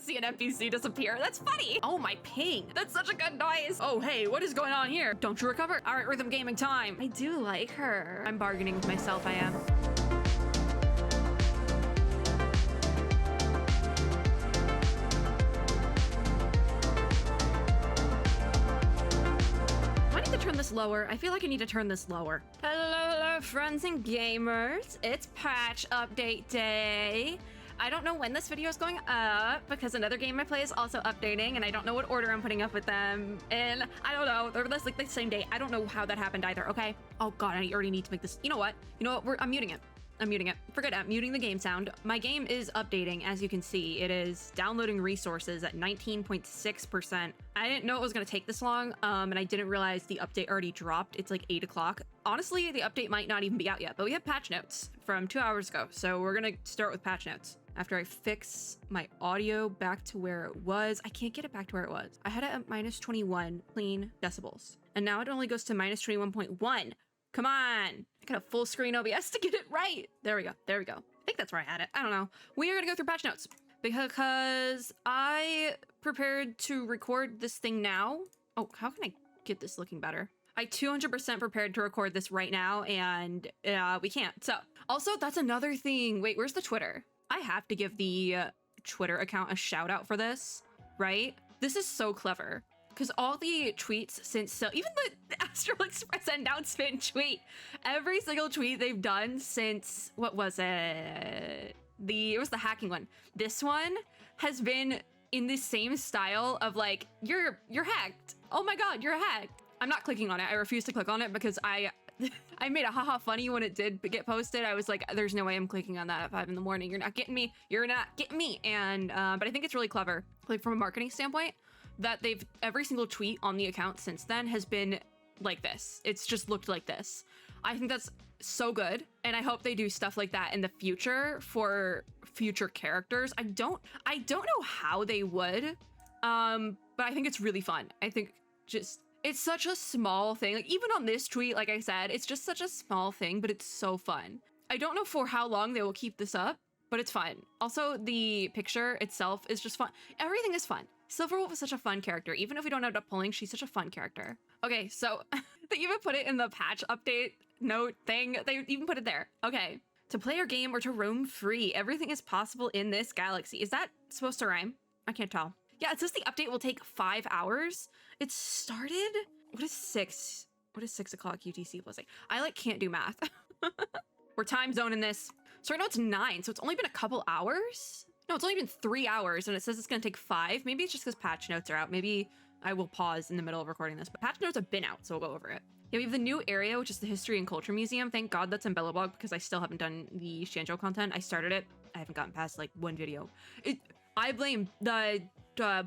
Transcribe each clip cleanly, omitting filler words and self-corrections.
see an NPC disappear. That's funny. Oh, my ping. That's such a good noise. Oh, hey, what is going on here? Don't you recover? All right, rhythm gaming time. I do like her. I'm bargaining with myself, I am. Turn this lower. I feel like I need to turn this lower. Hello, friends and gamers. It's patch update day. I don't know when this video is going up because another game I play is also updating and I don't know what order I'm putting up with them. And I don't know, they're like the same day. I don't know how that happened either, okay? Oh God, I already need to make this. You know what? I'm muting it. I'm muting it. Forget it. I'm muting the game sound. My game is updating, as you can see. It is downloading resources at 19.6%. I didn't know it was going to take this long, and I didn't realize the update already dropped. It's like 8 o'clock. Honestly, the update might not even be out yet, but we have patch notes from 2 hours ago, so we're going to start with patch notes. After I fix my audio back to where it was, I can't get it back to where it was. I had it at minus 21 clean decibels, and now it only goes to minus 21.1. Come on. I got a full screen OBS to get it right. There we go. There we go. I think that's where I had it. I don't know. We are going to go through patch notes because I prepared to record this thing now. Oh, how can I get this looking better? I 200% prepared to record this right now and we can't. So also that's another thing. Wait, where's the Twitter? I have to give the Twitter account a shout out for this, right? This is so clever. Because all the tweets since, even the Astral Express announcement tweet, every single tweet they've done since, what was it? It was the hacking one. This one has been in the same style of like, you're hacked. Oh my God, you're hacked. I'm not clicking on it. I refuse to click on it because I made a haha funny when it did get posted. I was like, there's no way I'm clicking on that at 5 in the morning. You're not getting me. You're not getting me. And, but I think it's really clever, like from a marketing standpoint, that every single tweet on the account since then has been like this. It's just looked like this. I think that's so good. And I hope they do stuff like that in the future for future characters. I don't know how they would, but I think it's really fun. I think it's such a small thing. Like even on this tweet, like I said, it's just such a small thing, but it's so fun. I don't know for how long they will keep this up, but it's fun. Also, the picture itself is just fun. Everything is fun. Silverwolf is such a fun character. Even if we don't end up pulling, she's such a fun character. Okay, so they even put it in the patch update note thing. They even put it there. Okay, to play your game or to roam free, everything is possible in this galaxy. Is that supposed to rhyme? I can't tell. Yeah, it says the update will take 5 hours. It started, what is 6 o'clock UTC plus 8? I can't do math. We're time zoning this. So right now it's 9, so it's only been a couple hours? No, it's only been 3 hours and it says it's gonna take 5. Maybe it's just because patch notes are out. Maybe I will pause in the middle of recording this, but patch notes have been out, so we'll go over it. Yeah, we have the new area, which is the History and Culture Museum. Thank God that's in Belobog because I still haven't done the Shanzhou content. I started it. I haven't gotten past like one video. I blame the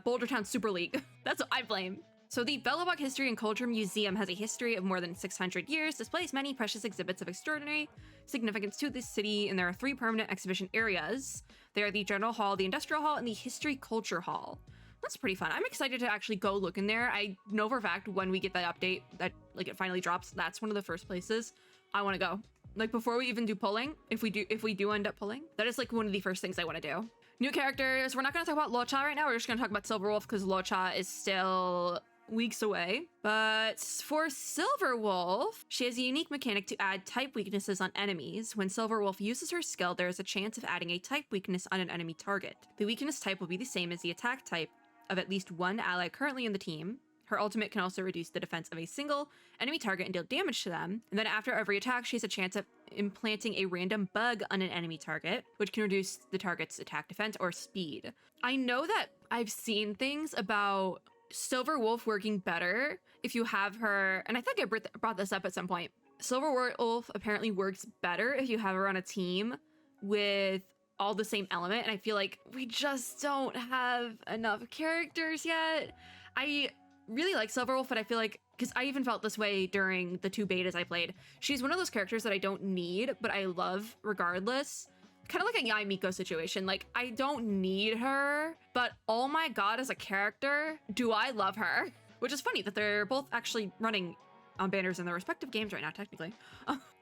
Boulder Town Super League. That's what I blame. So the Belobog History and Culture Museum has a history of more than 600 years, displays many precious exhibits of extraordinary significance to this city, and there are 3 permanent exhibition areas. They are the General Hall, the Industrial Hall, and the History Culture Hall. That's pretty fun. I'm excited to actually go look in there. I know for a fact when we get that update that it finally drops, that's one of the first places I want to go. Like before we even do pulling, if we do end up pulling, that is like one of the first things I want to do. New characters. We're not going to talk about Locha right now. We're just going to talk about Silverwolf because Locha is still weeks away. But for Silverwolf, she has a unique mechanic to add type weaknesses on enemies. When Silverwolf uses her skill, there is a chance of adding a type weakness on an enemy target. The weakness type will be the same as the attack type of at least one ally currently in the team. Her ultimate can also reduce the defense of a single enemy target and deal damage to them. And then after every attack, she has a chance of implanting a random bug on an enemy target, which can reduce the target's attack defense or speed. I know that I've seen things about Silverwolf working better if you have her, and I think I brought this up at some point. Silverwolf apparently works better if you have her on a team with all the same element, and I feel like we just don't have enough characters yet. I really like Silverwolf, but I feel like, because I even felt this way during the 2 betas I played, she's one of those characters that I don't need, but I love regardless. Kind of like a Yai Miko situation. Like, I don't need her, but oh my God, as a character, do I love her. Which is funny that they're both actually running on banners in their respective games right now, technically.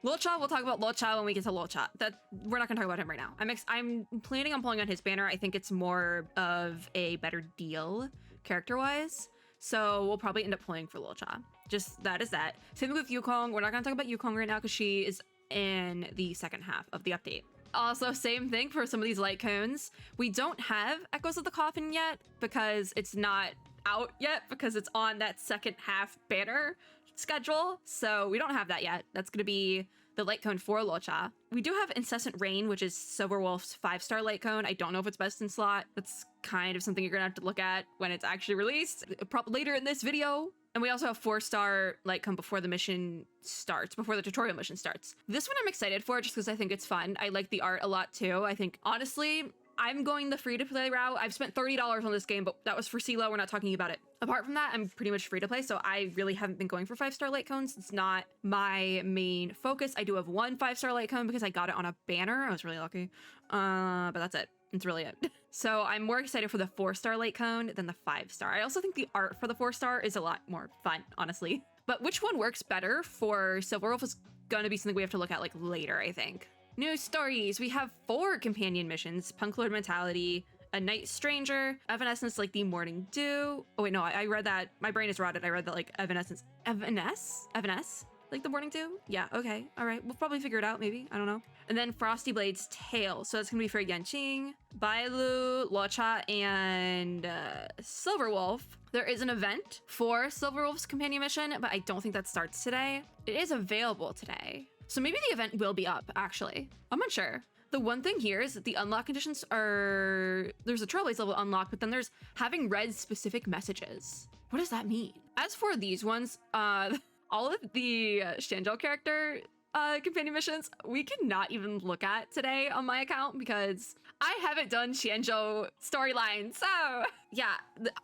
Locha, we'll talk about Locha when we get to Locha. We're not gonna talk about him right now. I'm planning on pulling on his banner. I think it's more of a better deal character-wise. So we'll probably end up pulling for Locha. Just that is that. Same with Yukong. We're not gonna talk about Yukong right now because she is in the second half of the update. Also, same thing for some of these light cones. We don't have Echoes of the Coffin yet because it's not out yet because it's on that second half banner schedule. So we don't have that yet. That's going to be the light cone for Locha. We do have Incessant Rain, which is Silverwolf's 5-star light cone. I don't know if it's best in slot. That's kind of something you're going to have to look at when it's actually released, probably later in this video. And we also have 4-star light cone before the mission starts, before the tutorial mission starts. This one I'm excited for just because I think it's fun. I like the art a lot too. I think, honestly, I'm going the free-to-play route. I've spent $30 on this game, but that was for CeeLo. We're not talking about it. Apart from that, I'm pretty much free-to-play, so I really haven't been going for 5-star light cones. It's not my main focus. I do have one 5-star light cone because I got it on a banner. I was really lucky, but that's it. That's really it. So I'm more excited for the 4-star light cone than the 5-star. I also think the art for the 4-star is a lot more fun, honestly. But which one works better for Silverwolf is going to be something we have to look at like later, I think. New stories. We have 4 companion missions: Punk Lord Mentality, A Night Stranger, Evanescence like the Morning Dew. Oh wait, no, I read that. My brain is rotted. I read that like Evanescence. Evanescence? Like the Morning Dew? Yeah, okay. All right. We'll probably figure it out, maybe. I don't know. And then Frosty Blade's Tail. So that's going to be for Yanqing, Bailu, Locha, and Silverwolf. There is an event for Silverwolf's companion mission, but I don't think that starts today. It is available today. So maybe the event will be up, actually. I'm unsure. The one thing here is that the unlock conditions are... There's a Trailblaze level unlock, but then there's having read specific messages. What does that mean? As for these ones, all of the Shanjo character companion missions, we cannot even look at today on my account because I haven't done Shanjo storyline. So yeah,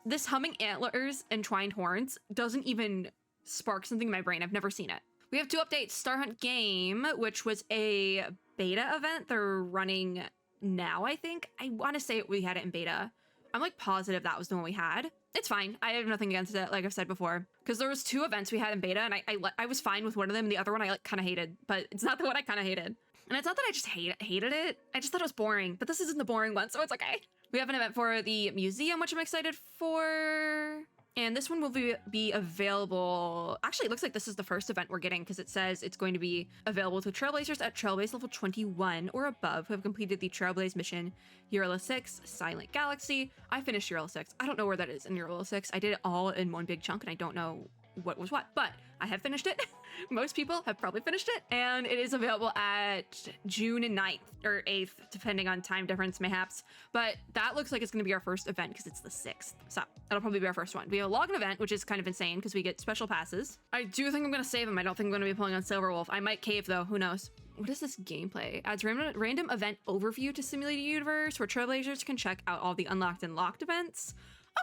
this humming antlers and twined horns doesn't even spark something in my brain. I've never seen it. We have 2 updates. Star Hunt Game, which was a beta event. They're running now, I think. I want to say we had it in beta. I'm like positive that was the one we had. It's fine. I have nothing against it, like I've said before. Because there was 2 events we had in beta, and I was fine with one of them. The other one I like kind of hated, but it's not the one I kind of hated. And it's not that I just hated it. I just thought it was boring. But this isn't the boring one, so it's okay. We have an event for the museum, which I'm excited for. And this one will be available. Actually, it looks like this is the first event we're getting because it says it's going to be available to Trailblazers at Trailblaze level 21 or above who have completed the Trailblaze mission Euro 6 Silent Galaxy. I finished Euro 6. I don't know where that is in Euro 6. I did it all in one big chunk and I don't know what was what, but I have finished it. Most people have probably finished it, and it is available at June 9th or 8th, depending on time difference, mayhaps. But that looks like it's going to be our first event because it's the 6th. So that'll probably be our first one. We have a login event, which is kind of insane because we get special passes. I do think I'm going to save them. I don't think I'm going to be pulling on Silverwolf. I might cave though. Who knows? What is this gameplay? Adds random event overview to Simulated Universe where Trailblazers can check out all the unlocked and locked events.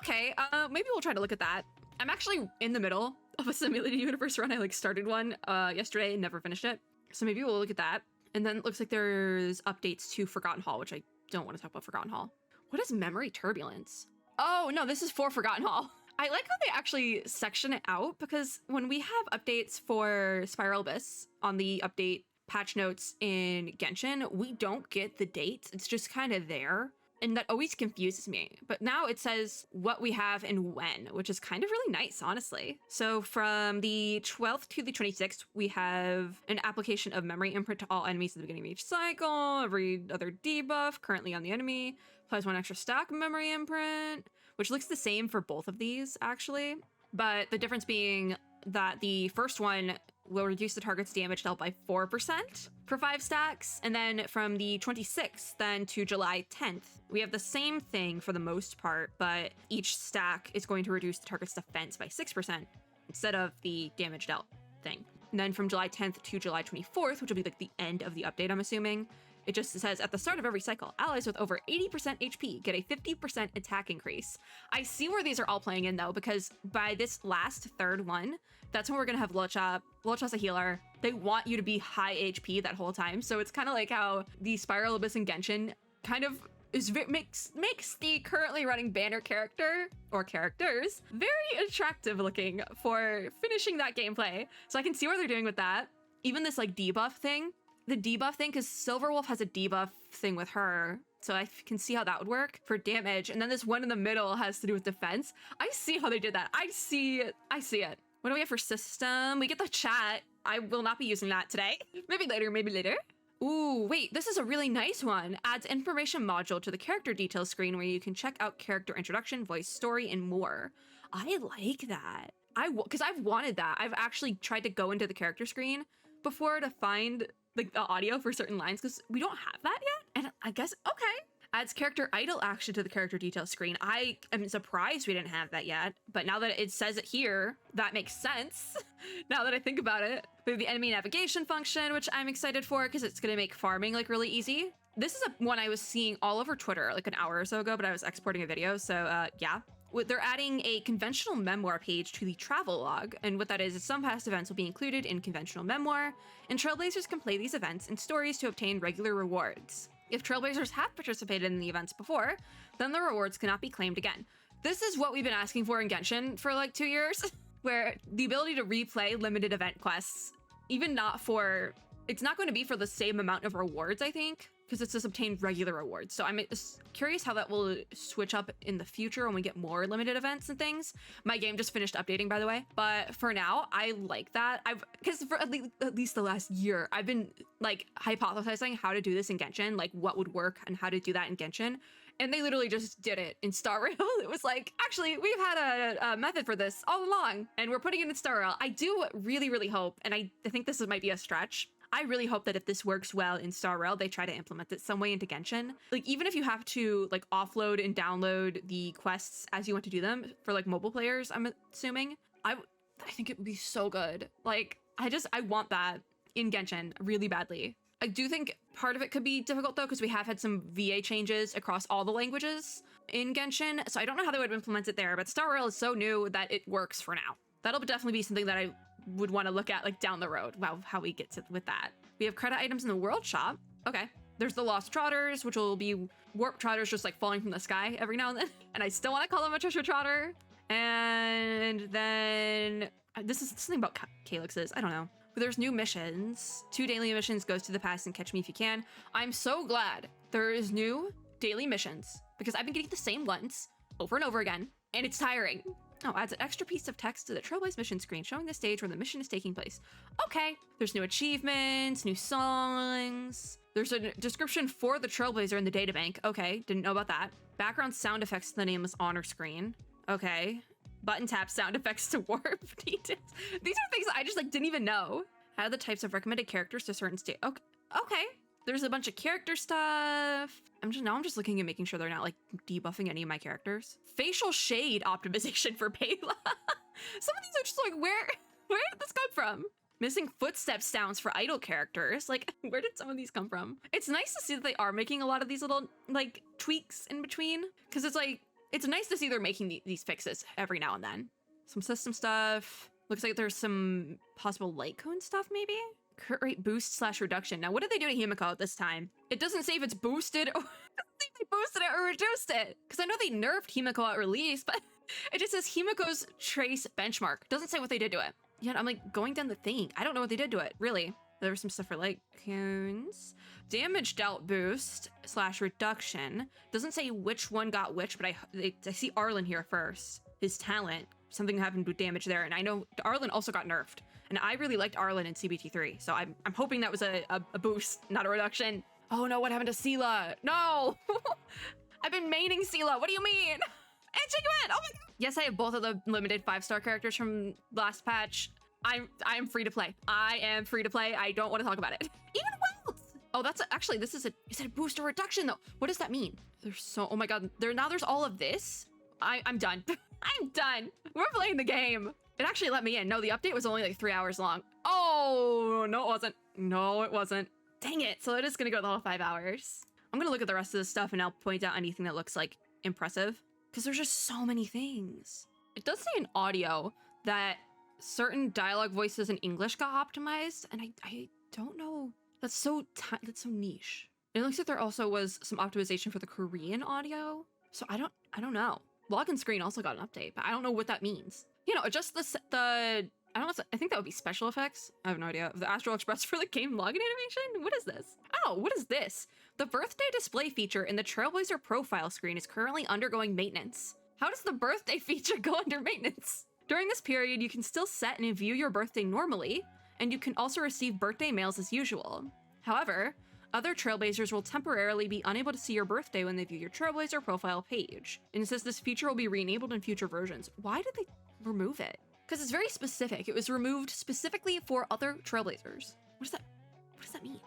Okay, maybe we'll try to look at that. I'm actually in the middle of a Simulated Universe run. I like started one yesterday and never finished it. So maybe we'll look at that. And then it looks like there's updates to Forgotten Hall, which I don't want to talk about Forgotten Hall. What is Memory Turbulence? Oh, no, this is for Forgotten Hall. I like how they actually section it out because when we have updates for Spiral Abyss on the update patch notes in Genshin, we don't get the dates. It's just kind of there. And that always confuses me. But now it says what we have and when, which is kind of really nice, honestly. So from the 12th to the 26th, we have an application of memory imprint to all enemies at the beginning of each cycle. Every other debuff currently on the enemy applies 1 extra stack of memory imprint, which looks the same for both of these, actually. But the difference being that the first one will reduce the target's damage dealt by 4% for 5 stacks. And then from the 26th then to July 10th, we have the same thing for the most part, but each stack is going to reduce the target's defense by 6% instead of the damage dealt thing. And then from July 10th to July 24th, which will be like the end of the update, I'm assuming, it just says, at the start of every cycle, allies with over 80% HP get a 50% attack increase. I see where these are all playing in, though, because by this last 3rd one, that's when we're going to have Locha. Locha's a healer. They want you to be high HP that whole time. So it's kind of like how the Spiral Abyss in Genshin kind of makes the currently running banner character, or characters, very attractive looking for finishing that gameplay. So I can see what they're doing with that. even this like debuff thing, the debuff thing, because Silverwolf has a debuff thing with her. So I can see how that would work for damage. And then this one in the middle has to do with defense. I see how they did that. I see it. What do we have for system? We get the chat. I will not be using that today. Maybe later. Ooh, wait, this is a really nice one. Adds information module to the character details screen where you can check out character introduction, voice, story, and more. I like that. Because I've wanted that. I've actually tried to go into the character screen before to find like the audio for certain lines because we don't have that yet. And I guess, okay. Adds character idle action to the character details screen. I am surprised we didn't have that yet, but now that it says it here, that makes sense. Now that I think about it. We have the enemy navigation function, which I'm excited for because it's gonna make farming like really easy. This is one I was seeing all over Twitter like an hour or so ago, but I was exporting a video, so yeah. They're adding a conventional memoir page to the travel log, and what that is some past events will be included in conventional memoir, and Trailblazers can play these events and stories to obtain regular rewards. If Trailblazers have participated in the events before, then the rewards cannot be claimed again. This is what we've been asking for in Genshin for like 2 years, where the ability to replay limited event quests, even not for, it's not going to be for the same amount of rewards, I think, because it's just obtained regular rewards. So I'm curious how that will switch up in the future when we get more limited events and things. My game just finished updating, by the way. But for now, I like that. Because for at least the last year, I've been like hypothesizing how to do this in Genshin, like what would work and how to do that in Genshin. And they literally just did it in Star Rail. It was like, actually, we've had a method for this all along, and we're putting it in Star Rail. I do really, really hope, and I think this might be a stretch, I really hope that if this works well in Star Rail, they try to implement it some way into Genshin. Like, even if you have to like offload and download the quests as you want to do them for like mobile players, I'm assuming, I think it would be so good. Like, I want that in Genshin really badly. I do think part of it could be difficult though, because we have had some VA changes across all the languages in Genshin. So I don't know how they would implement it there, but Star Rail is so new that it works for now. That'll definitely be something that I would want to look at like down the road. Wow, how we get to with that. We have credit items in the world shop. Okay. There's the Lost Trotters, which will be warp trotters just like falling from the sky every now and then. And I still want to call them a treasure trotter. And then this is something about calyxes. I don't know. But there's new missions. 2 daily missions, goes to the past and catch me if you can. I'm so glad there is new daily missions because I've been getting the same ones over and over again, and it's tiring. Oh, adds an extra piece of text to the Trailblaze mission screen showing the stage where the mission is taking place. Okay, there's new achievements, new songs. There's a description for the Trailblazer in the databank. Okay, didn't know about that. Background sound effects to the nameless honor screen. Okay. Button tap sound effects to warp details. These are things I just like didn't even know. Add the types of recommended characters to certain state. Okay. There's a bunch of character stuff. I'm just looking and making sure they're not like debuffing any of my characters. Facial shade optimization for Payla. Some of these are just like, where did this come from? Missing footsteps sounds for idle characters. Like, where did some of these come from? It's nice to see that they are making a lot of these little like tweaks in between, because it's like, it's nice to see they're making these fixes every now and then. Some system stuff. Looks like there's some possible light cone stuff maybe? Crit rate boost / reduction. Now, what did they do to Himiko this time? It doesn't say if it's boosted or if they boosted it or reduced it. Because I know they nerfed Himiko at release, but it just says Himiko's trace benchmark. Doesn't say what they did to it. Yet I'm like going down the thing. I don't know what they did to it, really. There was some stuff for light cones. Damage dealt boost / reduction. Doesn't say which one got which, but I see Arlen here first. His talent. Something happened with damage there, and I know Arlen also got nerfed. And I really liked Arlen in CBT3, so I'm hoping that was a boost, not a reduction. Oh no, what happened to Sela? No! I've been maining Sela, what do you mean? And she went! Oh my god! Yes, I have both of the limited 5-star characters from last patch. I'm free to play. I am free to play. I don't want to talk about it. Even wealth! Oh, that's actually, is it a boost or reduction though? What does that mean? Oh my god, there's all of this? I'm done. I'm done. We're playing the game. It actually let me in. No, the update was only like 3 hours long. Oh, no, it wasn't. No, it wasn't. Dang it. So it is going to go the whole 5 hours. I'm going to look at the rest of this stuff and I'll point out anything that looks like impressive because there's just so many things. It does say in audio that certain dialogue voices in English got optimized, and I don't know. That's so niche. It looks like there also was some optimization for the Korean audio. So I don't know. Login screen also got an update, but I don't know what that means. You know, just the I don't know. I think that would be special effects. I have no idea. The Astral Express for the game login animation? What is this? Oh, what is this? The birthday display feature in the Trailblazer profile screen is currently undergoing maintenance. How does the birthday feature go under maintenance? During this period, you can still set and view your birthday normally, and you can also receive birthday mails as usual. However, other Trailblazers will temporarily be unable to see your birthday when they view your Trailblazer profile page. And it says this feature will be re-enabled in future versions. Why did they remove it? Because it's very specific. It was removed specifically for other Trailblazers. What does that mean?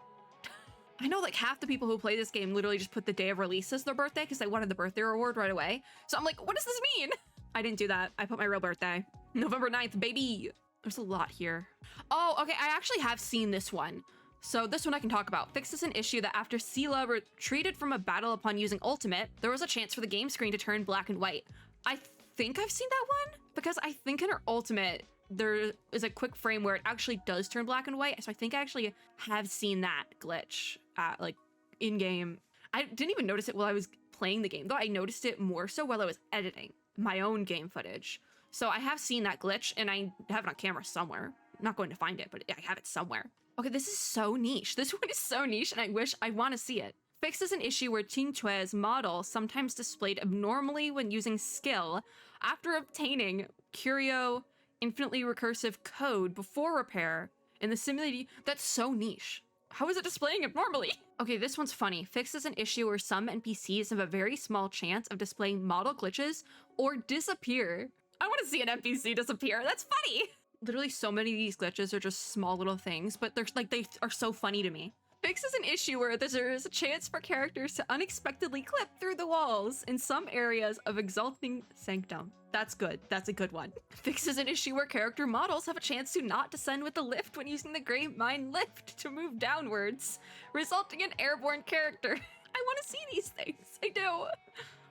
I know like half the people who play this game literally just put the day of release as their birthday because they wanted the birthday reward right away. So I'm like, what does this mean? I didn't do that. I put my real birthday. November 9th, baby. There's a lot here. Oh, okay. I actually have seen this one. So this one I can talk about. Fixes an issue that after Sela retreated from a battle upon using ultimate, there was a chance for the game screen to turn black and white. I think I've seen that one because I think in her ultimate, there is a quick frame where it actually does turn black and white. So I think I actually have seen that glitch like in game. I didn't even notice it while I was playing the game, though I noticed it more so while I was editing my own game footage. So I have seen that glitch and I have it on camera somewhere. I'm not going to find it, but I have it somewhere. Okay, this is so niche. This one is so niche and I want to see it. Fixes an issue where Qingque's model sometimes displayed abnormally when using skill after obtaining Curio infinitely recursive code before repair in the simulated. That's so niche. How is it displaying abnormally? Okay, this one's funny. Fixes an issue where some NPCs have a very small chance of displaying model glitches or disappear. I want to see an NPC disappear. That's funny. Literally so many of these glitches are just small little things, but they're like, they are so funny to me. Fixes an issue where there is a chance for characters to unexpectedly clip through the walls in some areas of Exalting Sanctum. That's good. That's a good one. Fixes an issue where character models have a chance to not descend with the lift when using the Great Mine lift to move downwards, resulting in airborne character. I want to see these things. I do.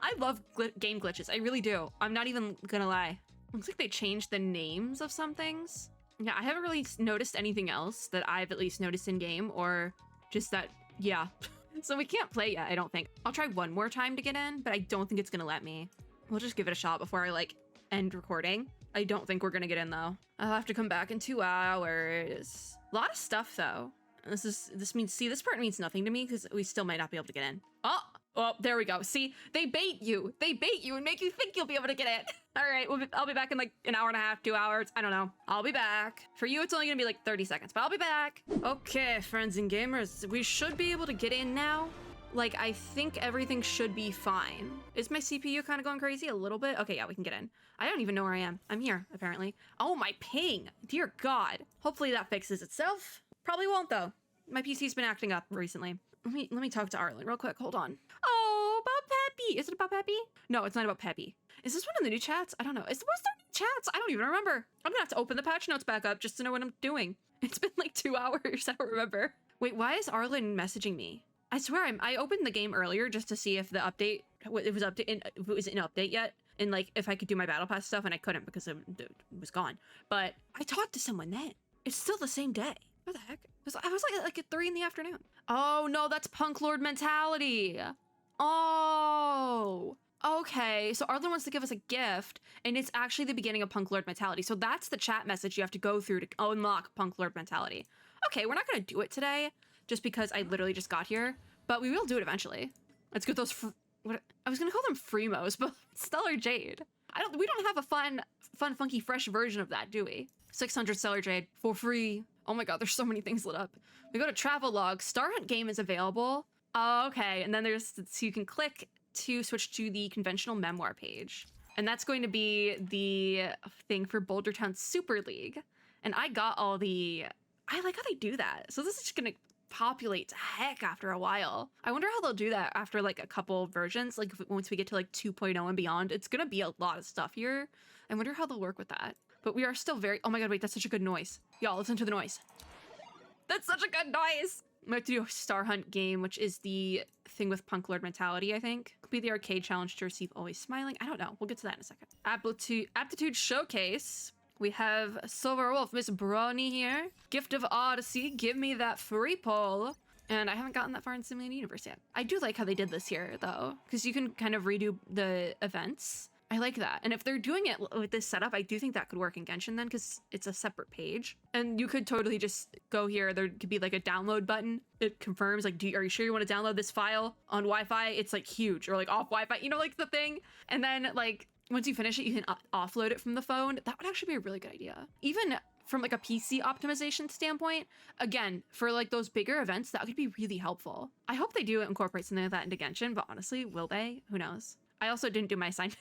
I love game glitches. I really do. I'm not even gonna lie. Looks like they changed the names of some things. Yeah, I haven't really noticed anything else that I've at least noticed in game, or just that, yeah. So we can't play yet, I don't think. I'll try one more time to get in, but I don't think it's gonna let me. We'll just give it a shot before I like end recording. I don't think we're gonna get in though. I'll have to come back in 2 hours. A lot of stuff though. This means, see, this part means nothing to me because we still might not be able to get in. Oh, there we go. See, they bait you. They bait you and make you think you'll be able to get in. All right, I'll be back in like an hour and a half, 2 hours. I don't know. I'll be back. For you, it's only gonna be like 30 seconds, but I'll be back. Okay, friends and gamers, we should be able to get in now. Like, I think everything should be fine. Is my CPU kind of going crazy a little bit? Okay, yeah, we can get in. I don't even know where I am. I'm here, apparently. Oh, my ping. Dear God. Hopefully that fixes itself. Probably won't, though. My PC's been acting up recently. Let me talk to Arlen real quick. Hold on. Oh, about Peppy. Is it about Peppy? No, it's not about Peppy. Is this one of the new chats? I don't know. Was there new chats? I don't even remember. I'm gonna have to open the patch notes back up just to know what I'm doing. It's been like 2 hours. I don't remember. Wait, why is Arlen messaging me? I swear I opened the game earlier just to see if the update, if it was in update yet. And like if I could do my battle pass stuff, and I couldn't because it was gone. But I talked to someone then. It's still the same day. What the heck? I was like at 3 in the afternoon. Oh no, that's Punk Lord mentality. Oh, okay. So Arlen wants to give us a gift, and it's actually the beginning of Punk Lord mentality. So that's the chat message you have to go through to unlock Punk Lord mentality. Okay, we're not gonna do it today, just because I literally just got here, but we will do it eventually. Let's get those. What I was gonna call them Fremos, but Stellar Jade. We don't have a fun, funky, fresh version of that, do we? 600 Stellar Jade for free. Oh my God, there's so many things lit up. We go to travel log. Star Hunt game is available. Oh, okay, and then so you can click to switch to the conventional memoir page. And that's going to be the thing for Boulder Town Super League. And I got all I like how they do that. So this is just gonna populate to heck after a while. I wonder how they'll do that after like a couple versions. Like once we get to like 2.0 and beyond, it's gonna be a lot of stuff here. I wonder how they'll work with that. But we are still oh my God, wait, that's such a good noise. Y'all, listen to the noise. That's such a good noise. I'm going to do a Star Hunt game, which is the thing with Punk Lord mentality, I think. Complete the arcade challenge to receive Always Smiling. I don't know. We'll get to that in a second. Aptitude Showcase. We have Silver Wolf, Miss Brony here. Gift of Odyssey. Give me that free poll. And I haven't gotten that far in Simulated Universe yet. I do like how they did this here, though, because you can kind of redo the events I like that. And if they're doing it with this setup, I do think that could work in Genshin then, because it's a separate page. And you could totally just go here. There could be like a download button. It confirms like, are you sure you want to download this file on Wi-Fi? It's like huge, or like off Wi-Fi, you know, like the thing. And then like, once you finish it, you can offload it from the phone. That would actually be a really good idea. Even from like a PC optimization standpoint, again, for like those bigger events, that could be really helpful. I hope they do incorporate something like that into Genshin, but honestly, will they? Who knows? I also didn't do my assignments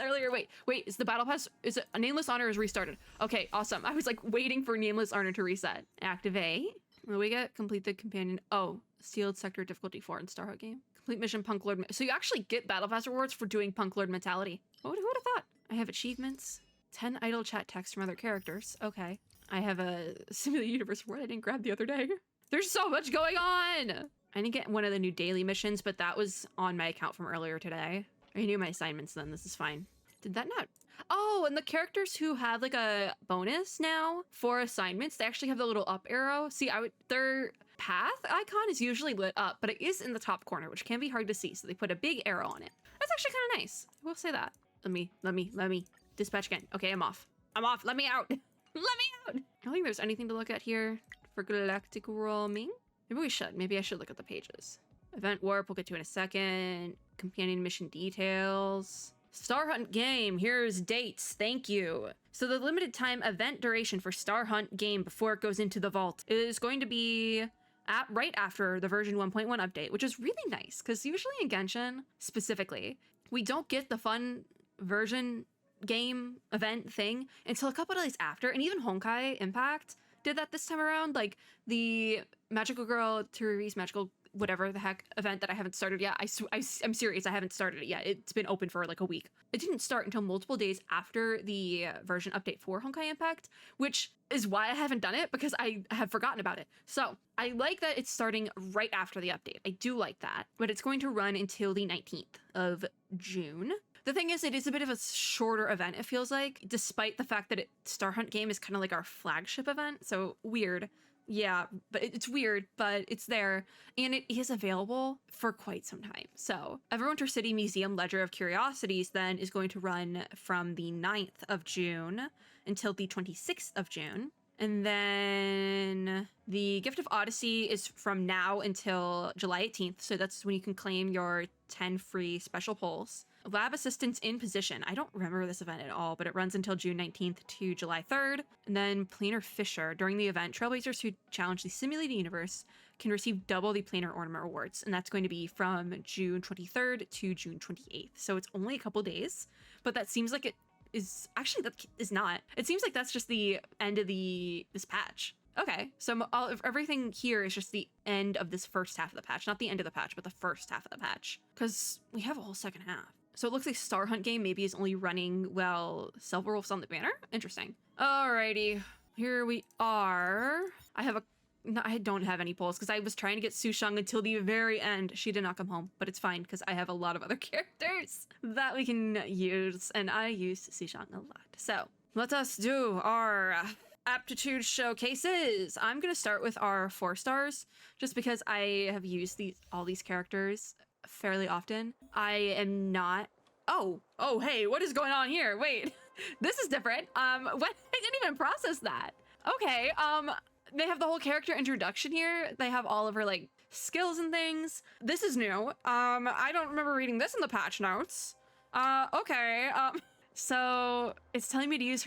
earlier. Wait, is the battle pass, is it, Nameless Honor is restarted? Okay, awesome. I was like waiting for Nameless Honor to reset. Activate. What do we get? Complete the companion. Oh, sealed sector difficulty 4 in Starhawk game. Complete mission Punk Lord. So you actually get battle pass rewards for doing Punk Lord mentality. Who would have thought? I have achievements. 10 idle chat text from other characters. Okay. I have a Simulated Universe reward I didn't grab the other day. There's so much going on. I didn't get one of the new daily missions, but that was on my account from earlier today. I knew my assignments then. This is fine. Did that not? Oh, and the characters who have like a bonus now for assignments, they actually have the little up arrow. See, their path icon is usually lit up, but it is in the top corner, which can be hard to see. So they put a big arrow on it. That's actually kind of nice. I will say that. Let me dispatch again. Okay, I'm off. Let me out. Let me out. I don't think there's anything to look at here for galactic roaming. Maybe we should. Maybe I should look at the pages. Event warp, we'll get to in a second. Companion mission details. Star Hunt game, here's dates, thank you. So the limited time event duration for Star Hunt game before it goes into the vault is going to be right after the version 1.1 update, which is really nice, because usually in Genshin, specifically, we don't get the fun version game event thing until a couple of days after, and even Honkai Impact did that this time around, like the Magical Girl Turi's Magical whatever the heck event that I haven't started yet. I'm serious, I haven't started it yet. It's been open for like a week. It didn't start until multiple days after the version update for Honkai Impact, which is why I haven't done it, because I have forgotten about it. So I like that it's starting right after the update. I do like that, but it's going to run until the 19th of June. The thing is, it is a bit of a shorter event, it feels like, despite the fact that Star Hunt game is kind of like our flagship event. So weird. Yeah, but it's weird, but it's there, and it is available for quite some time. So Everwinter City Museum Ledger of Curiosities then is going to run from the 9th of June until the 26th of June. And then the Gift of Odyssey is from now until July 18th. So that's when you can claim your 10 free special polls. Lab Assistance in Position. I don't remember this event at all, but it runs until June 19th to July 3rd. And then Planar Fisher. During the event, Trailblazers who challenge the simulated universe can receive double the Planar Ornament rewards. And that's going to be from June 23rd to June 28th. So it's only a couple days, but that seems like it is actually, that is not. It seems like that's just the end of this patch. Okay, so everything here is just the end of this first half of the patch. Not the end of the patch, but the first half of the patch. Because we have a whole second half. So it looks like Star Hunt game maybe is only running while Silverwolf's on the banner. Interesting. Alrighty, here we are. I don't have any polls because I was trying to get Sushang until the very end. She did not come home, but it's fine because I have a lot of other characters that we can use, and I use Sushang a lot. So let us do our aptitude showcases. I'm gonna start with our 4 stars just because I have used all these characters fairly often. I am not. Oh, hey, what is going on here? Wait, this is different. What? I didn't even process that. Okay, they have the whole character introduction here. They have all of her like skills and things. This is new. I don't remember reading this in the patch notes. Okay. So it's telling me to use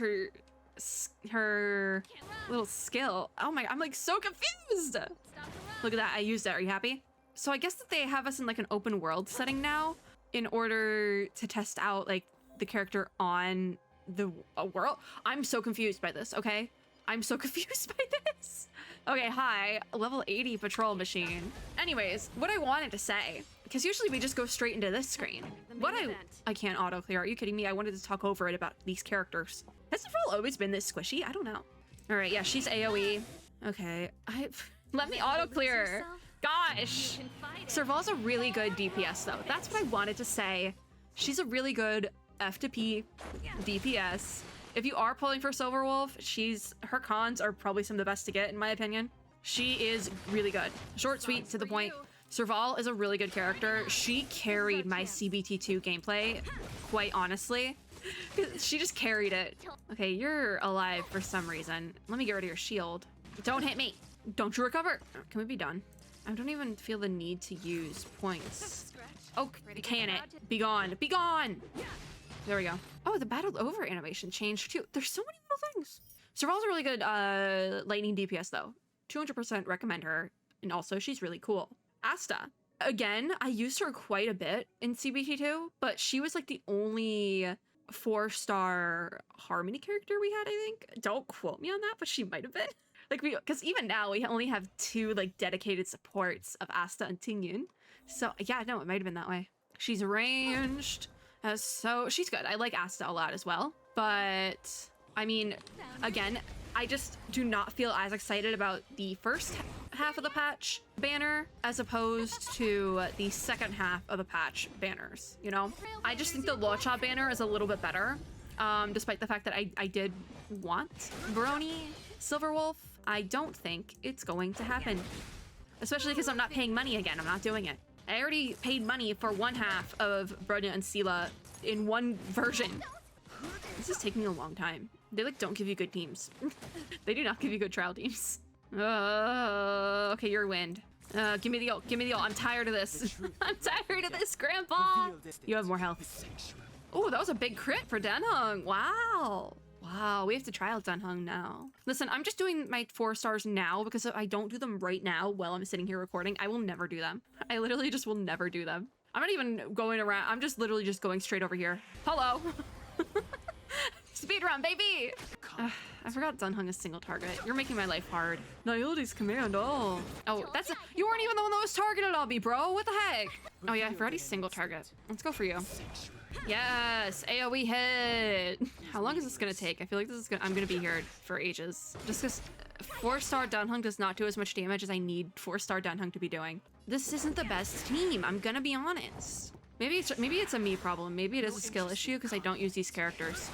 her little skill. Oh my, I'm like so confused. Look at that, I used it. Are you happy? So I guess that they have us in like an open world setting now in order to test out like the character on the world. I'm so confused by this, okay? I'm so confused by this. Okay, hi, level 80 patrol machine. Anyways, what I wanted to say, because usually we just go straight into this screen. I can't auto clear, are you kidding me? I wanted to talk over it about these characters. Has the role always been this squishy? I don't know. All right, yeah, she's AoE. Okay, let me auto clear. Gosh, Serval's a really good DPS though. That's what I wanted to say. She's a really good F2P DPS. If you are pulling for Silverwolf, her cons are probably some of the best to get in my opinion. She is really good. Short, sweet, to the point. Serval is a really good character. She carried my CBT2 gameplay, quite honestly. She just carried it. Okay, you're alive for some reason. Let me get rid of your shield. Don't hit me. Don't you recover. Can we be done? I don't even feel the need to use points. Oh, can it? Be gone. Be gone. There we go. Oh, the battle over animation changed too. There's so many little things. Serval's a really good lightning DPS though. 200% recommend her. And also she's really cool. Asta. Again, I used her quite a bit in CBT2, but she was like the only 4-star Harmony character we had, I think. Don't quote me on that, but she might have been. Like, because even now we only have 2 like dedicated supports of Asta and Tingyun. So yeah, no, it might have been that way. She's ranged. So she's good. I like Asta a lot as well. But I mean, again, I just do not feel as excited about the first half of the patch banner as opposed to the second half of the patch banners, you know? I just think the Locha banner is a little bit better, despite the fact that I did want Brony Silverwolf. I don't think it's going to happen, especially because I'm not paying money again. I'm not doing it. I already paid money for one half of Bronya and Sela in one version. This is taking a long time. They like don't give you good teams. They do not give you good trial teams. Okay, you're wind. Give me the ult. Give me the ult. I'm tired of this. I'm tired of this, Grandpa. You have more health. Oh, that was a big crit for Denhung. Wow. Wow, we have to trial Denhung now. Listen, I'm just doing my 4 stars now because if I don't do them right now while I'm sitting here recording, I will never do them. I literally just will never do them. I'm not even going around. I'm just literally just going straight over here. Hello. Speedrun, baby! I forgot Denhung is single target. You're making my life hard. Nayildi's command, oh. Oh, that's you weren't even the one that was targeted on me, bro. What the heck? Oh yeah, I forgot he's single target. Let's go for you. Yes, AoE hit. How long is this gonna take? I feel like I'm gonna be here for ages. Just because 4-star Denhung does not do as much damage as I need 4-star Denhung to be doing. This isn't the best team, I'm gonna be honest. Maybe it's a me problem. Maybe it is a skill issue because I don't use these characters.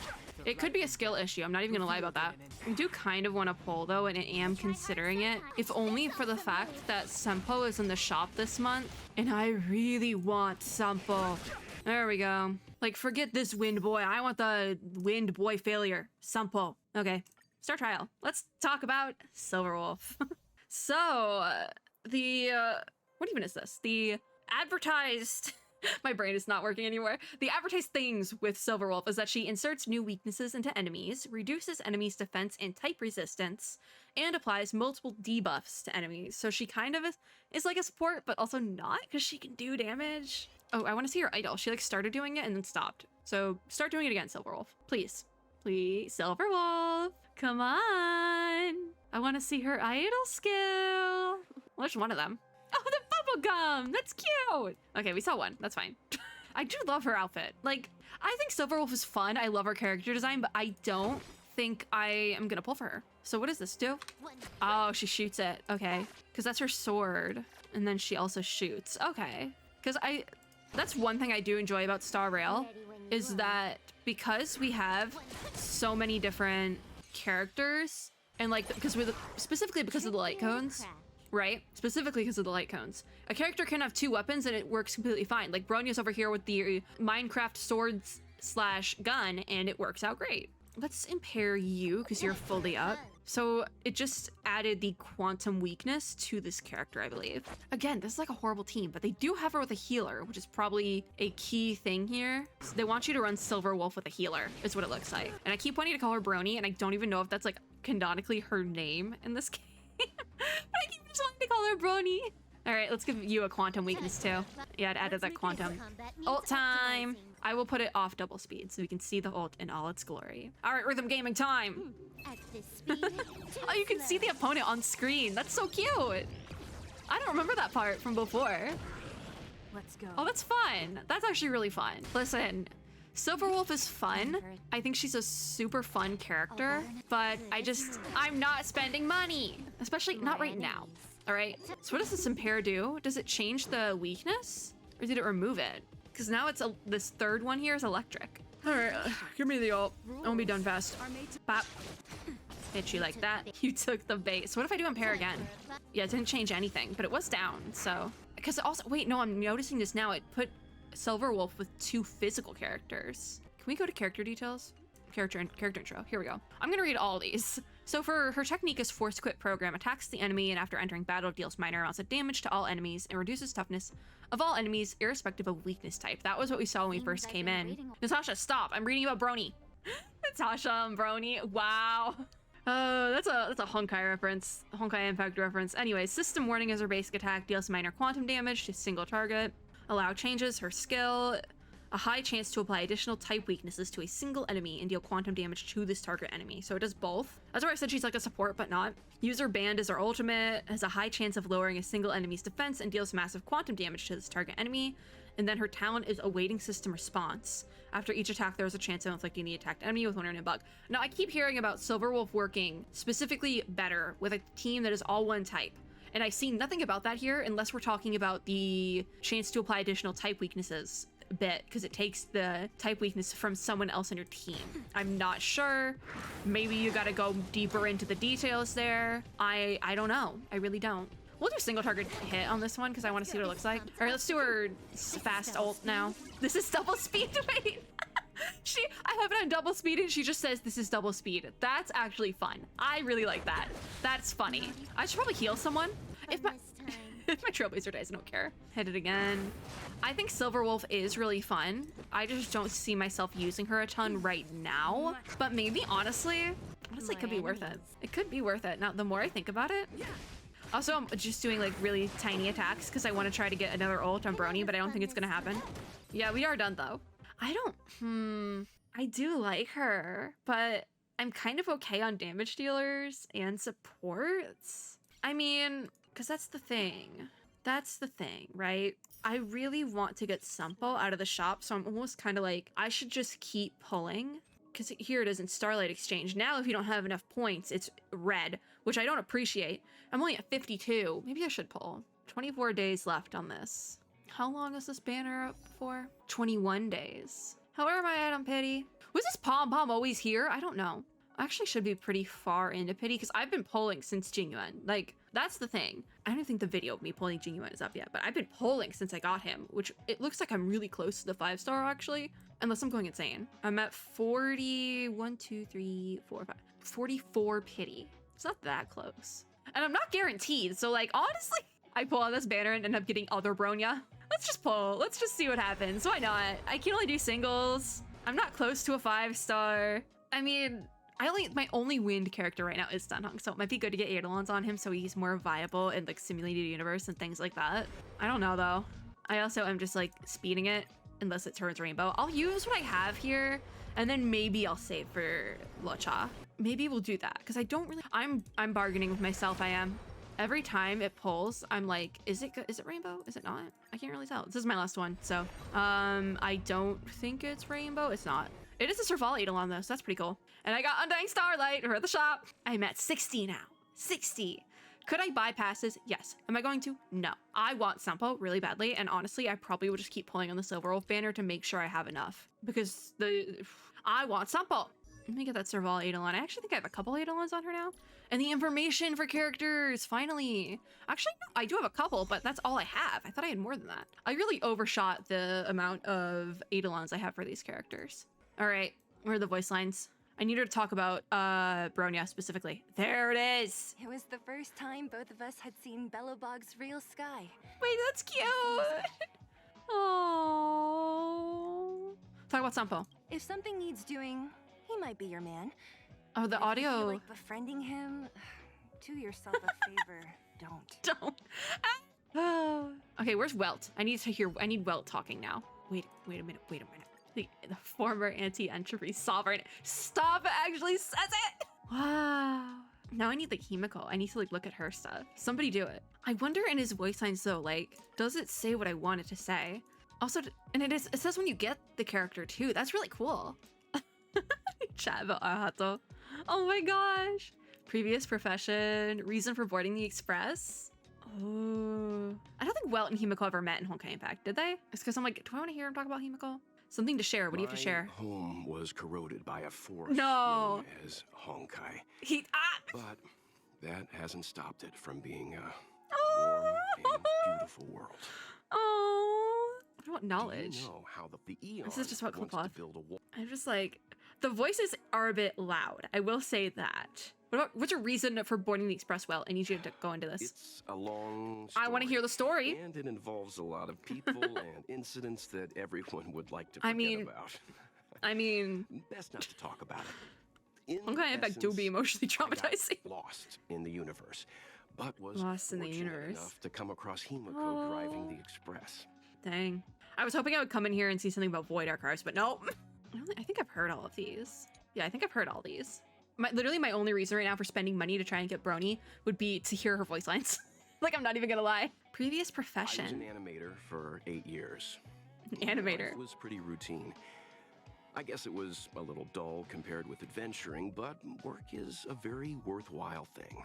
It could be a skill issue. I'm not even gonna lie about that. I do kind of want to pull though, and I am considering it. If only for the fact that Sempo is in the shop this month, and I really want Sempo. There we go. Like, forget this wind boy. I want the wind boy failure. Sempo. Okay, start trial. Let's talk about Silverwolf. So, what even is this? The advertised... My brain is not working anymore. The advertised things with Silverwolf is that she inserts new weaknesses into enemies, reduces enemies' defense and type resistance, and applies multiple debuffs to enemies. So she kind of is like a support, but also not, because she can do damage. Oh, I want to see her idol. She like started doing it and then stopped. So start doing it again, Silverwolf. Please. Please, Silverwolf. Come on. I want to see her idol skill. Well, there's one of them. Oh, the bubble gum! That's cute! Okay, we saw one. That's fine. I do love her outfit. Like, I think Silverwolf is fun. I love her character design, but I don't think I am gonna pull for her. So what does this do? Oh, she shoots it. Okay. Because that's her sword. And then she also shoots. Okay. Because that's one thing I do enjoy about Star Rail is that because we have so many different characters and like, specifically because of the light cones, right? Specifically because of the light cones. A character can have 2 weapons and it works completely fine. Like Bronya's over here with the Minecraft swords / gun and it works out great. Let's impair you because you're fully up. So it just added the quantum weakness to this character, I believe. Again, this is like a horrible team, but they do have her with a healer, which is probably a key thing here. So they want you to run Silverwolf with a healer, is what it looks like. And I keep wanting to call her Brony, and I don't even know if that's like canonically her name in this game. But I keep just wanting to call her Brony. All right, let's give you a quantum weakness too. Yeah, it added that quantum. Ult time. I will put it off double speed so we can see the ult in all its glory. All right, rhythm gaming time. Oh, you can see the opponent on screen. That's so cute. I don't remember that part from before. Let's go. Oh, that's fun. That's actually really fun. Listen, Silverwolf is fun. I think she's a super fun character, but I'm not spending money, especially not right now. All right, so what does this impair do? Does it change the weakness or did it remove it? Because now it's this third one here is electric. All right, give me the ult. I won't be done fast. Bop. Hit you like that. You took the bait. So what if I do impair again? Yeah, it didn't change anything, but it was down. So Because also, wait, no, I'm noticing this now. It put Silverwolf with 2 physical characters. Can we go to character details? Character intro. Here we go. I'm gonna read all these. So for her technique is Force Quit Program, attacks the enemy and after entering battle deals minor amounts of damage to all enemies and reduces toughness of all enemies irrespective of weakness type. That was what we saw when we first came in. Natasha, stop! I'm reading about Brony. Natasha and Brony. Wow. That's a Honkai reference. Honkai Impact reference. Anyway, system warning is her basic attack, deals minor quantum damage to a single target. Allow changes, her skill. A high chance to apply additional type weaknesses to a single enemy and deal quantum damage to this target enemy. So it does both. That's why I said she's like a support, but not. User Band is her ultimate, has a high chance of lowering a single enemy's defense and deals massive quantum damage to this target enemy. And then her talent is Awaiting System Response. After each attack, there is a chance of inflicting the attacked enemy with 1 random bug. Now, I keep hearing about Silverwolf working specifically better with a team that is all one type. And I see nothing about that here unless we're talking about the chance to apply additional type weaknesses bit, because it takes the type weakness from someone else in your team. I'm not sure. Maybe you gotta go deeper into the details there. I don't know. I really don't. We'll do single target hit on this one because I want to see what it looks like. All right, let's do her fast ult now. This is double speed. Wait. I have it on double speed and she just says this is double speed. That's actually fun. I really like that. That's funny. I should probably heal someone. If my Trailblazer dies, I don't care. Hit it again. I think Silverwolf is really fun. I just don't see myself using her a ton right now. But maybe, honestly, it could be worth it. It could be worth it. Now, the more I think about it. Also, I'm just doing like really tiny attacks because I want to try to get another ult on Brony, but I don't think it's gonna happen. Yeah, we are done though. I do like her, but I'm kind of okay on damage dealers and supports. I mean, because that's the thing. That's the thing, right? I really want to get Simple out of the shop, so I'm almost kind of like, I should just keep pulling. Because here it is in Starlight Exchange. Now, if you don't have enough points, it's red, which I don't appreciate. I'm only at 52. Maybe I should pull. 24 days left on this. How long is this banner up for? 21 days. How am I at on pity? Was this pom-pom always here? I don't know. I actually should be pretty far into pity because I've been pulling since Genuine. Like, that's the thing. I don't think the video of me pulling Genuine is up yet, but I've been pulling since I got him, which it looks like I'm really close to the 5-star actually, unless I'm going insane. I'm at 44 pity. It's not that close. And I'm not guaranteed, so like, honestly, I pull on this banner and end up getting other Bronya. Let's just pull. Let's just see what happens. Why not? I can only do singles. I'm not close to a 5-star. I mean, my only wind character right now is Sunhung, so it might be good to get A.L.I.S.O.N on him so he's more viable in like simulated universe and things like that. I don't know though. I also am just like speeding it unless it turns rainbow. I'll use what I have here and then maybe I'll save for Locha. Maybe we'll do that because I don't really, I'm bargaining with myself. I am. Every time it pulls, I'm like, is it rainbow? Is it not? I can't really tell. This is my last one, so I don't think it's rainbow. It's not. It is a Serval Eidolon though, so that's pretty cool. And I got Undying Starlight for the shop. I'm at 60 now. 60. Could I bypass this? Yes. Am I going to? No. I want Sampo really badly, and honestly, I probably will just keep pulling on the Silverwolf banner to make sure I have enough. Because I want Sampo. Let me get that Serval Eidolon. I actually think I have a couple Eidolons on her now. And the information for characters, finally. Actually, no, I do have a couple, but that's all I have. I thought I had more than that. I really overshot the amount of Eidolons I have for these characters. All right, where are the voice lines? I need her to talk about Bronya specifically. There it is. It was the first time both of us had seen Bellowbog's real sky. Wait, that's cute. Oh. Talk about Sampo. If something needs doing, he might be your man. Oh, the If you audio. feel like befriending him, do yourself a favor. Don't. Don't. Okay, where's Welt? I need Welt talking now. Wait a minute. The former anti-entropy sovereign. Stop, it actually says it. Wow. Now I need like Himiko. I need to like look at her stuff. Somebody do it. I wonder in his voice lines though, like, does it say what I want it to say? Also, and it says when you get the character too. That's really cool. Chat about Ahato. Oh my gosh. Previous profession. Reason for boarding the express. Oh. I don't think Welt and Himiko ever met in Honkai Impact, did they? It's because I'm like, do I want to hear him talk about Himiko? Something to share. What do you have to share? My home was corroded by a force No. known as Honkai. He But that hasn't stopped it from being warm and beautiful world. Oh, what about Do knowledge? you know how the A.L.I.S.O.N This is just what wants cool to cloth. build a wall? I'm just like, the voices are a bit loud. I will say that. What's your reason for boarding the express well? I need you to go into this. It's a long story. I want to hear the story. And it involves a lot of people and incidents that everyone would like to forget about. I mean, Best not to talk about it. In Honkai Impact do be essence, emotionally I got traumatizing. lost in the universe, but was Lost in the fortunate universe. enough to come across Himiko driving the express. Dang. I was hoping I would come in here and see something about Void Archives, but no. I think I've heard all of these. Yeah, I think I've heard all these. Literally my only reason right now for spending money to try and get Brony would be to hear her voice lines. Like, I'm not even gonna lie. Previous I was profession. an animator for 8 years. Animator. Life was pretty routine. I guess it was a little dull compared with adventuring, but work is a very worthwhile thing.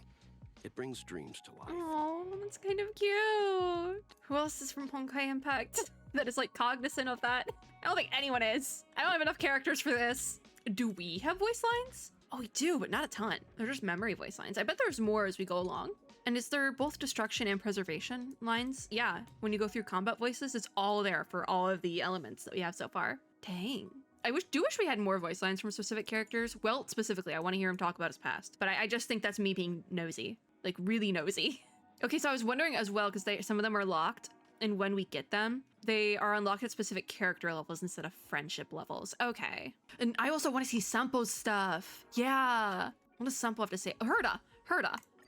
It brings dreams to life. Oh, that's kind of cute. Who else is from Honkai Impact that is like cognizant of that? I don't think anyone is. I don't have enough characters for this. Do we have voice lines? Oh, we do, but not a ton. They're just memory voice lines. I bet there's more as we go along. And is there both destruction and preservation lines? Yeah, when you go through combat voices, it's all there for all of the elements that we have so far. Dang. I wish we had more voice lines from specific characters. Well, specifically, I want to hear him talk about his past. But I just think that's me being nosy. Like, really nosy. Okay, so I was wondering as well, because some of them are locked. And when we get them, they are unlocked at specific character levels instead of friendship levels. Okay. And I also want to see Sampo's stuff. Yeah. What does Sampo have to say? Herda.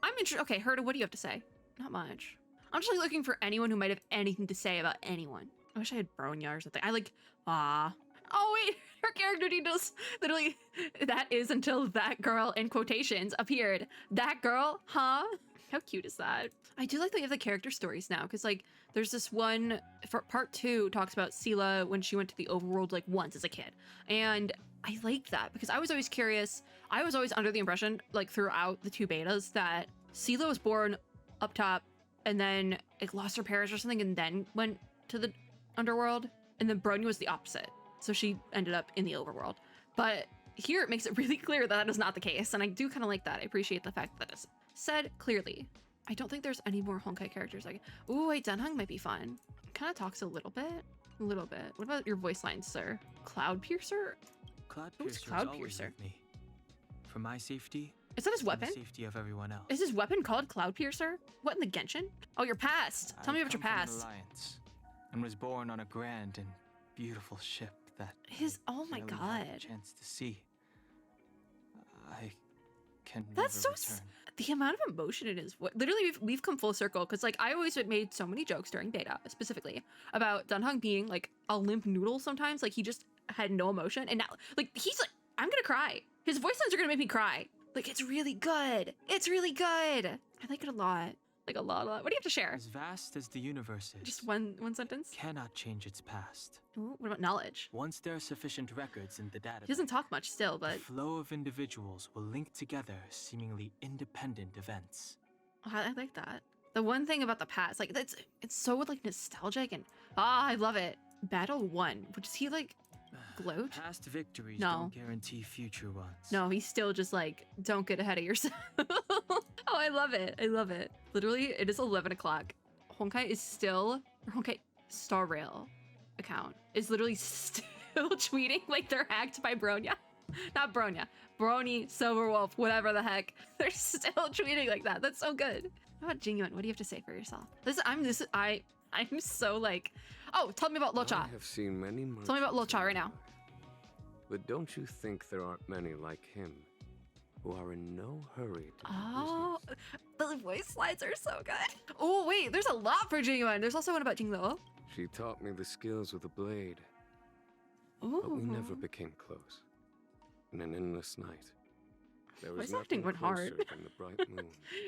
I'm interested. Okay, Herda, what do you have to say? Not much. I'm just like looking for anyone who might have anything to say about anyone. I wish I had Bronya or something. Oh wait, her character details literally, that is until that girl in quotations appeared. That girl, huh? How cute is that? I do like that you have the character stories now, because like there's this one for part 2 talks about Sela when she went to the overworld like once as a kid. And I like that because I was always curious. I was always under the impression like throughout the 2 betas that Sela was born up top and then like lost her parents or something and then went to the underworld. And then Bronya was the opposite. So she ended up in the overworld. But here it makes it really clear that is not the case. And I do kind of like that. I appreciate the fact that it's said clearly. I don't think there's any more Honkai characters. Like, ooh, wait, Dunhung might be fun. Kind of talks a little bit. A little bit. What about your voice lines, sir? Cloud Piercer? Cloud Who's Piercer Cloud is always Piercer? with me. For my safety. Is that his and weapon? the safety of everyone else. Is his weapon called Cloud Piercer? What in the Genshin? Oh, your past. Tell me about your I come from past. an alliance and was born on a grand and beautiful ship that Oh my I rarely had a god. chance to see. I can That's never so return. The amount of emotion in his voice. Literally, we've come full circle because like I always made so many jokes during beta specifically about Dunhung being like a limp noodle sometimes. Like he just had no emotion, and now like he's like, I'm gonna cry. His voice lines are gonna make me cry. Like it's really good. It's really good. I like it a lot. Like a lot. What do you have to share? As vast as the universe is, Just one sentence. cannot change its past. Ooh, what about knowledge? Once there are sufficient records in the database, He doesn't talk much still, the but flow of individuals will link together seemingly independent events. I like that. The one thing about the past, like it's so like nostalgic and I love it. Battle 1, which is he like gloat? Past victories No. don't guarantee future ones. No, he's still just like, don't get ahead of yourself. Oh, I love it. I love it. Literally, it is 11 o'clock. Honkai is still, or Honkai Star Rail account is literally still tweeting like they're hacked by Bronya. Not Bronya. Brony, Silverwolf, whatever the heck. They're still tweeting like that. That's so good. What about Jingyun? What do you have to say for yourself? I'm so like, oh, tell me about Locha. I have seen many Tell me about merchants Locha in right my now. life, but don't you think there aren't many like him who are in no hurry to do Oh, business? the voice lines are so good. Oh, wait, there's a lot for Jingyun. There's also one about Jinglo. She taught me the skills with a blade, Ooh. but we never became close. In an endless night, there was Voice acting nothing went hard. closer than the bright moon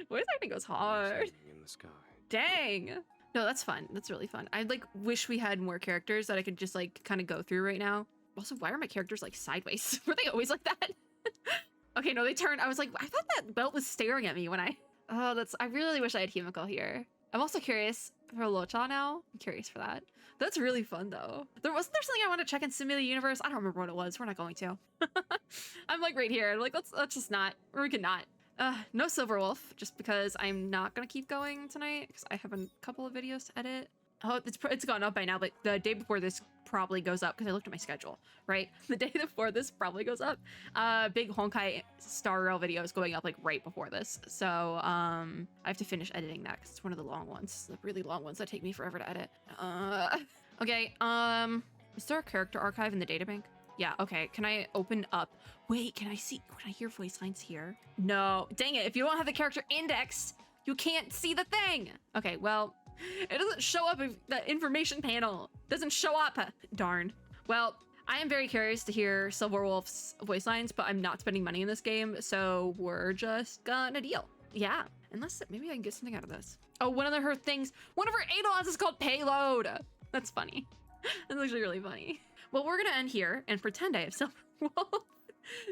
Voice acting goes hard. rising in the sky. Dang. No, that's fun. That's really fun. I like wish we had more characters that I could just like kind of go through right now. Also, why are my characters like sideways? Were they always like that? Okay, no, they turned. I was like, I thought that belt was staring at me when I really wish I had Himiko here. I'm also curious for Locha now. I'm curious for that. That's really fun though. There something I want to check in Simulated Universe. I don't remember what it was. We're not going to. I'm like right here. Like let's just not. Or we could not. No Silver Wolf, just because I'm not gonna keep going tonight because I have a couple of videos to edit. Oh, it's gone up by now, but the day before this probably goes up because I looked at my schedule, right? The day before this probably goes up. Big Honkai Star Rail video is going up like right before this. So I have to finish editing that because it's one of the long ones, the really long ones that take me forever to edit. Okay, is there a character archive in the databank? Yeah, okay, can I open up? Wait, can I hear voice lines here? No, dang it, if you don't have the character indexed, you can't see the thing. Okay, well, it doesn't show up in the information panel. It doesn't show up. Darn. Well, I am very curious to hear Silver Wolf's voice lines, but I'm not spending money in this game, so we're just gonna deal. Yeah, unless maybe I can get something out of this. Oh, one of her things, one of her A.L.I.S.O.N is called Payload. That's funny. That's actually really funny. Well, we're gonna end here and pretend I have Silver Wolf.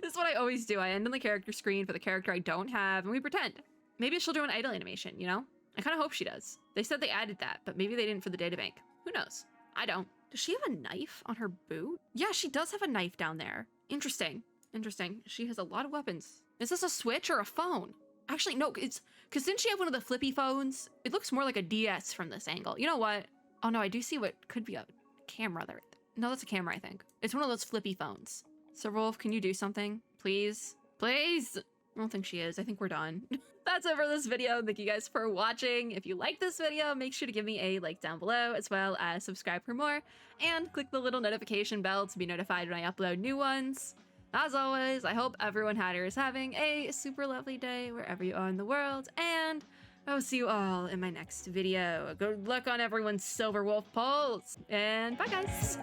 This is what I always do. I end on the character screen for the character I don't have, and we pretend. Maybe she'll do an idle animation, you know? I kind of hope she does. They said they added that, but maybe they didn't for the databank. Who knows? I don't. Does she have a knife on her boot? Yeah, she does have a knife down there. Interesting. Interesting. She has a lot of weapons. Is this a Switch or a phone? Actually, no, it's because didn't she have one of the flippy phones? It looks more like a DS from this angle. You know what? Oh no, I do see what could be a camera there. No, that's a camera, I think. It's one of those flippy phones. Silver Wolf, can you do something? Please? Please? I don't think she is. I think we're done. That's it for this video. Thank you guys for watching. If you like this video, make sure to give me a like down below, as well as subscribe for more, and click the little notification bell to be notified when I upload new ones. As always, I hope everyone is having a super lovely day wherever you are in the world, and I will see you all in my next video. Good luck on everyone's Silver Wolf polls, and bye guys!